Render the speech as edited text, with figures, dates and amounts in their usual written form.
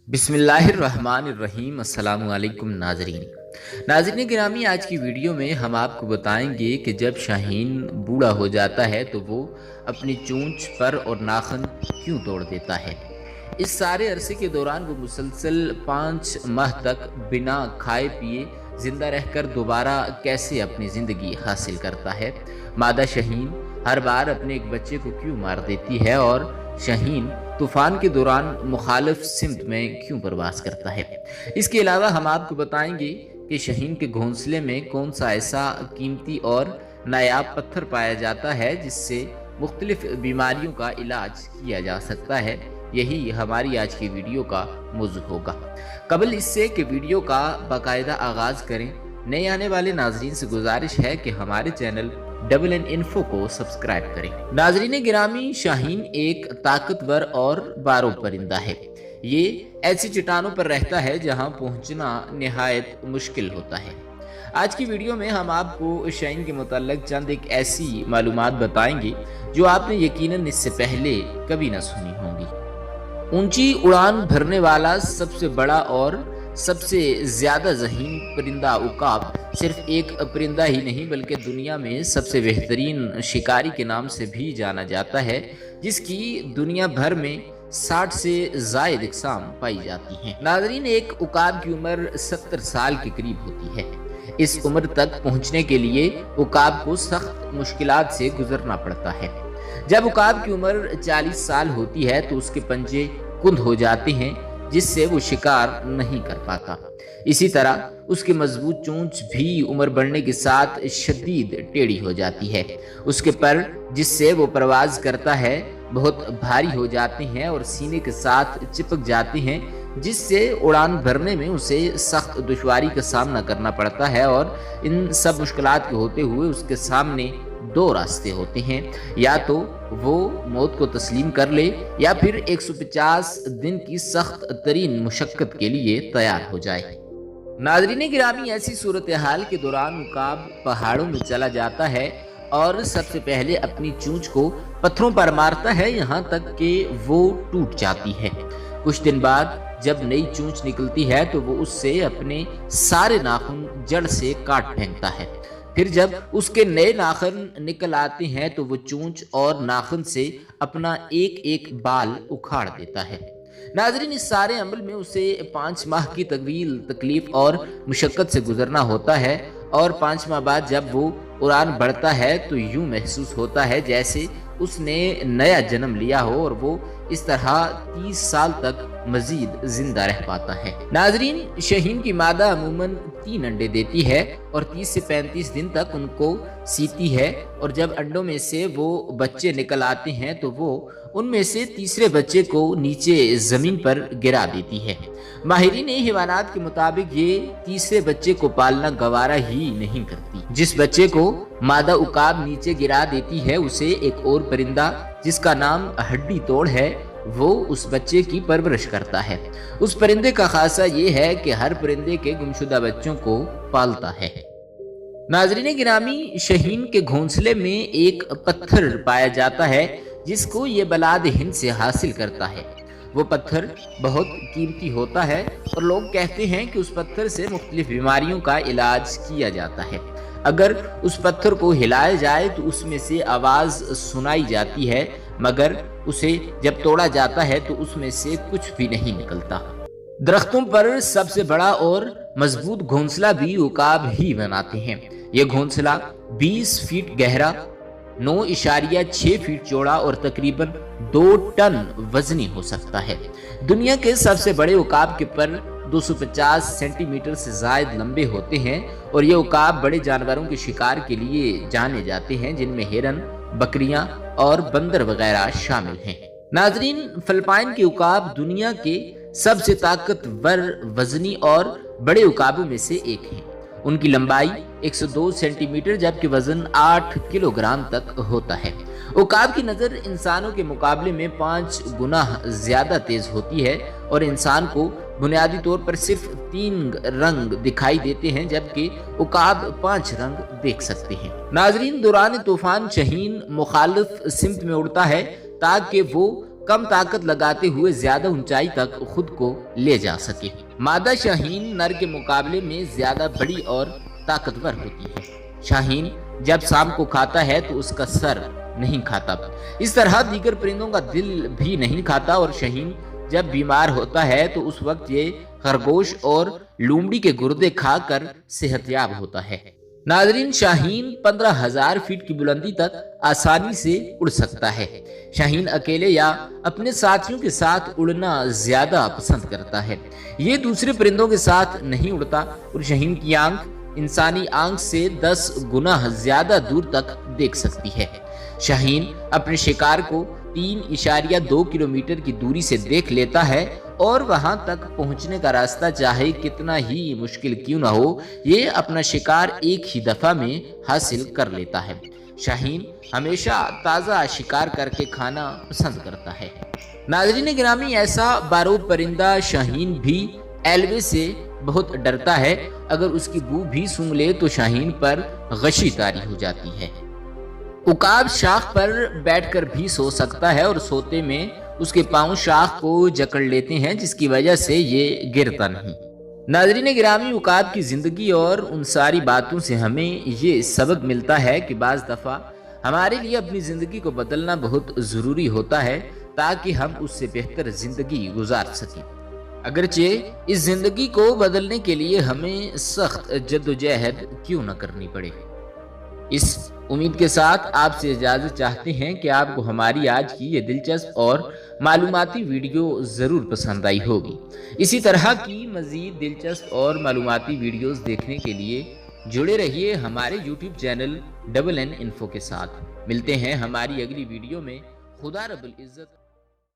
बिस्मिल्लाहिर्रहमानिर्रहीम। अस्सलाम वालेकुम नाज़रीन गिरामी, आज की वीडियो में हम आपको बताएंगे कि जब शाहीन बूढ़ा हो जाता है तो वो अपनी चोंच, पर और नाखून क्यों तोड़ देता है। इस सारे अरसे के दौरान वो मुसलसल 5 माह तक बिना खाए पिए जिंदा रहकर दोबारा कैसे अपनी ज़िंदगी हासिल करता है। मादा शाहीन हर बार अपने एक बच्चे को क्यों मार देती है और शाहीन तूफान के दौरान मुखालिफ सिमत में क्यों प्रवास करता है। इसके अलावा हम आपको बताएंगे कि शाहीन के घोंसले में कौन सा ऐसा कीमती और नायाब पत्थर पाया जाता है जिससे मुख्तलिफ बीमारियों का इलाज किया जा सकता है। यही हमारी आज की वीडियो का मौजू होगा। कबल इससे कि वीडियो का बाकायदा आगाज करें, नए आने वाले नाजरीन से गुजारिश है कि हमारे चैनल डबल इन्फो को सब्सक्राइब करें। नाजरीन गिरामी, शाहीन एक ताकतवर और बारो परिंदा है। ये ऐसी चट्टानों पर रहता है जहां पहुंचना निहायत मुश्किल होता है। आज की वीडियो में हम आपको शाहीन के मुताल्लिक चंद एक ऐसी मालूमात बताएंगे जो आपने यकीनन इससे पहले कभी ना सुनी होंगी। ऊंची उड़ान भरने वाला सबसे बड़ा और सबसे ज्यादा ज़हीन परिंदा उकाब सिर्फ एक परिंदा ही नहीं बल्कि दुनिया में सबसे बेहतरीन शिकारी के नाम से भी जाना जाता है, जिसकी दुनिया भर में 60 से ज़ायद इकसाम पाई जाती हैं। नाज़रीन, एक उकाब की उम्र 70 साल के करीब होती है। इस उम्र तक पहुंचने के लिए उकाब को सख्त मुश्किलात से गुजरना पड़ता है। जब उकाब की उम्र 40 साल होती है तो उसके पंजे कुंद हो जाते हैं, जिससे वो शिकार नहीं कर पाता। इसी तरह उसकी मजबूत चोंच भी उम्र बढ़ने के साथ शदीद टेढ़ी हो जाती है। उसके पर जिससे वो परवाज करता है बहुत भारी हो जाते हैं और सीने के साथ चिपक जाते हैं, जिससे उड़ान भरने में उसे सख्त दुश्वारी का सामना करना पड़ता है। और इन सब मुश्किलात के होते हुए उसके सामने 2 रास्ते होते हैं, या तो वो मौत को तस्लीम कर ले या फिर 150 दिन की सख्त तरीन मुशक्कत के लिए तैयार हो जाए। नाज़रीन गिरामी, ऐसी सूरत हाल के दौरान उकाब पहाड़ों में चला जाता है और सबसे पहले अपनी चोंच को पत्थरों पर मारता है, यहाँ तक कि वो टूट जाती है। कुछ दिन बाद जब नई चोंच निकलती है तो वो उससे अपने सारे नाखून जड़ से काट फेंकता है। फिर जब उसके नए नाखून निकल आते हैं तो वो चोंच और नाखून से अपना एक एक बाल उखाड़ देता है। नाज़रीन, इस सारे अमल में उसे 5 माह की तवील तकलीफ और मुशक्कत से गुजरना होता है। और 5 माह बाद जब वो उड़ान बढ़ता है तो यूं महसूस होता है जैसे उसने नया जन्म लिया हो और वो इस तरह 30 साल तक मजीद जिंदा रह पाता है। नाजरीन, शाहीन की मादा अमूमन 3 अंडे देती है और 30 से 35 दिन तक उनको सीती है। और जब अंडों में से वो बच्चे निकल आते हैं तो वो उनमें से तीसरे बच्चे को नीचे जमीन पर गिरा देती है। माहिरीन हैवानात के मुताबिक ये तीसरे बच्चे को पालना गवारा ही नहीं करती। जिस बच्चे को मादा उकाब नीचे गिरा देती है उसे एक और परिंदा जिसका नाम हड्डी तोड़ है वो उस बच्चे की परवरिश करता है। उस परिंदे का खासा ये है कि हर परिंदे के गुमशुदा बच्चों को पालता है। नाजरीन गिरामी, शाहीन के घोंसले में एक पत्थर पाया जाता है जिसको ये बलाद हिंद से हासिल करता है। वो पत्थर बहुत कीमती होता है और लोग कहते हैं कि उस पत्थर से मुख्तलिफ बीमारियों का इलाज किया जाता है। अगर उस पत्थर को हिलाया जाए तो उसमें से आवाज सुनाई जाती है, मगर उसे जब तोड़ा जाता है तो उसमें से कुछ भी नहीं निकलता। दरख्तों पर सबसे बड़ा और मजबूत घोंसला भी उकाब ही बनाते हैं। यह घोंसला 20 फीट गहरा, 9.6 फीट चौड़ा और तकरीबन 2 टन वजनी हो सकता है। दुनिया के सबसे बड़े उकाब के पर 250 सेंटीमीटर से ज्यादा लंबे होते हैं और ये उकाब बड़े जानवरों के शिकार के लिए जाने जाते हैं, जिनमें हिरन, बकरियां और बंदर वगैरह शामिल हैं। नाजरीन, फिलिपाइन के उकाब दुनिया के सबसे ताकतवर, वजनी और बड़े उकाबों में से एक हैं। उनकी लंबाई 102 सेंटीमीटर जबकि वजन 8 किलोग्राम तक होता है। उकाब की नज़र इंसानों के मुकाबले में 5 गुना ज्यादा तेज होती है और इंसान को बुनियादी तौर पर सिर्फ 3 रंग दिखाई देते हैं, जबकि उकाब 5 रंग देख सकते हैं। नाजरीन, दौरान तूफान शाहीन मुखालिफ सिमत में उड़ता है ताकि वो कम ताकत लगाते हुए ज्यादा ऊंचाई तक खुद को ले जा सके। मादा शाहीन नर के मुकाबले में ज्यादा बड़ी और ताकतवर होती है। शाहीन जब शाम को खाता है तो उसका सर नहीं खाता, इस तरह दीगर परिंदों का दिल भी नहीं खाता, और शाहीन जब बीमार होता है तो उस वक्त ये खरगोश और लोमड़ी के गुर्दे खाकर सेहतयाब होता है। नाजरीन, शाहीन 15,000 फीट की बुलंदी तक आसानी से उड़ सकता है। शाहीन अकेले या अपने साथियों के साथ उड़ना ज्यादा पसंद करता है। ये दूसरे परिंदों के साथ नहीं उड़ता, और शाहीन की आंख इंसानी आंख से 10 गुना ज्यादा दूर तक देख सकती है। शाहीन अपने शिकार को 3.2 किलोमीटर की दूरी से देख लेता है, और वहां तक पहुंचने का रास्ता चाहे कितना ही मुश्किल क्यों ना हो, ये अपना शिकार एक ही दफा में हासिल कर लेता है। शाहीन हमेशा ताज़ा शिकार करके खाना पसंद करता है। नाज़रीन गिरामी, ऐसा बारूद परिंदा शाहीन भी एलवे से बहुत डरता है। अगर उसकी बू भी सूंघ ले तो शाहीन पर गशी तारी हो जाती है। उकाब शाख पर बैठकर भी सो सकता है, और सोते में उसके पांव शाख को जकड़ लेते हैं, जिसकी वजह से ये गिरता नहीं। नाज़रीन गिरामी, उकाब की जिंदगी और उन सारी बातों से हमें ये सबक मिलता है कि बाज़ दफ़ा हमारे लिए अपनी ज़िंदगी को बदलना बहुत ज़रूरी होता है, ताकि हम उससे बेहतर ज़िंदगी गुजार सकें। अगरचे इस ज़िंदगी को बदलने के लिए हमें सख्त जद्दोजहद क्यों न करनी पड़े। इस उम्मीद के साथ आपसे इजाज़त चाहते हैं कि आपको हमारी आज की ये दिलचस्प और मालूमाती वीडियो ज़रूर पसंद आई होगी। इसी तरह की मज़ीद दिलचस्प और मालूमाती वीडियोस देखने के लिए जुड़े रहिए हमारे YouTube चैनल NN इन्फो के साथ। मिलते हैं हमारी अगली वीडियो में। खुदा रब्बुल इज़्ज़त।